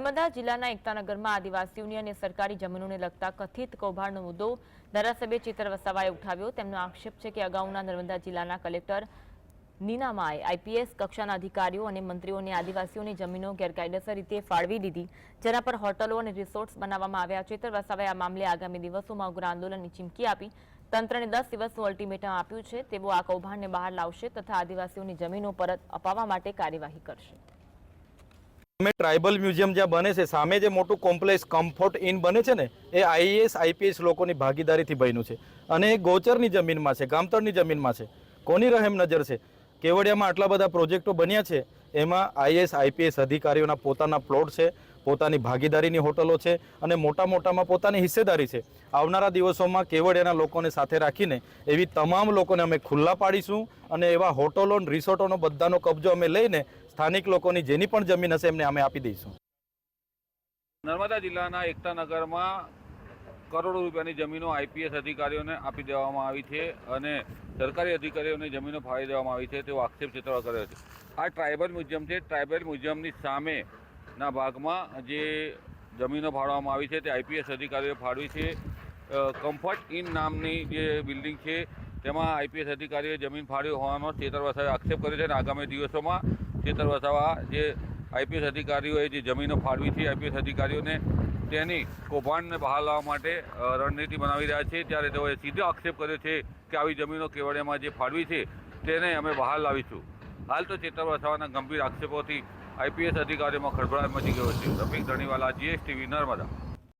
નર્મદા જિલ્લાના એકતાનગરમાં આદિવાસીઓની અને સરકારી જમીનોને લગતા કથિત કૌભાંડનો મુદ્દો ધારાસભ્ય ચેતર વસાવાએ ઉઠાવ્યો। તેમનો આક્ષેપ છે કે અગાઉના નર્મદા જિલ્લાના કલેક્ટર નીનામાએ આઈપીએસ કક્ષાના અધિકારીઓ અને મંત્રીઓને આદિવાસીઓની જમીનો ગેરકાયદેસર રીતે ફાળવી દીધી, જેના પર હોટલો અને રિસોર્ટ્સ બનાવવામાં આવ્યા। ચેતર વસાવાએ આ મામલે આગામી દિવસોમાં ઉગ્ર આંદોલનની ચીમકી આપી તંત્રને 10 દિવસનું અલ્ટિમેટમ આપ્યું છે। તેઓ આ કૌભાંડને બહાર લાવશે તથા આદિવાસીઓની જમીનો પરત અપાવવા માટે કાર્યવાહી કરશે। ટ્રાઇબલ મ્યુઝિયમ જ્યાં બને છે સામે જે મોટું કોમ્પ્લેક્સ કમ્ફર્ટ ઇન બને છે ને એ આઈએએસ આઈપીએસ લોકોની ભાગીદારીથી બન્યું છે અને એ ગોચરની જમીનમાં છે, ગામતળની જમીનમાં છે। કોની રહેમ નજર છે? કેવડિયામાં આટલા બધા પ્રોજેક્ટો બન્યા છે, એમાં આઈએએસ આઈપીએસ અધિકારીઓના પોતાના પ્લોટ છે, પોતાની ભાગીદારીની હોટલો છે અને મોટામાં પોતાની હિસ્સેદારી છે। આવનારા દિવસોમાં કેવડિયાના લોકોને સાથે રાખીને એવી તમામ લોકોને અમે ખુલ્લા પાડીશું અને એવા હોટલો રિસોર્ટોનો બધાનો કબજો અમે લઈને સ્થાનિક લોકોની જેની પણ જમીન હશે એમને અમે આપી દઈશું। નર્મદા જિલ્લાના એકતાનગરમાં કરોડો રૂપિયાની જમીનો આઈપીએસ અધિકારીઓને આપી દેવામાં આવી છે અને સરકારી અધિકારીઓને જમીનો ફાળવી દેવામાં આવી છે તેવો આક્ષેપ ચેતર કર્યો છે। આ ટ્રાઇબલ મ્યુઝિયમ છે। ટ્રાઇબલ મ્યુઝિયમની સામેના ભાગમાં જે જમીનો ફાળવવામાં આવી છે તે આઈપીએસ અધિકારીઓએ ફાળવી છે। કમ્ફર્ટ ઇન નામની જે બિલ્ડિંગ છે તેમાં આઈપીએસ અધિકારીઓએ જમીન ફાળવી હોવાનો ચેતર વસાવાએ આક્ષેપ કર્યો છે અને આગામી દિવસોમાં ચેતર વસાવા જે આઈપીએસ અધિકારીઓએ જે જમીનો ફાળવી છે આઈપીએસ અધિકારીઓને તેની કૌભાંડને બહાર લાવવા માટે રણનીતિ બનાવી રહ્યા છે। ત્યારે તેઓએ સીધો આક્ષેપ કર્યો છે કે આવી જમીનો કેવડિયામાં જે ફાળવી છે તેને અમે બહાર લાવીશું। હાલ તો ચેતર વસાવાના ગંભીર આક્ષેપોથી આઈપીએસ અધિકારીઓમાં ખળભળાટ મચી ગયો છે। રફીક ધણીવાલા, GSTV, નર્મદા।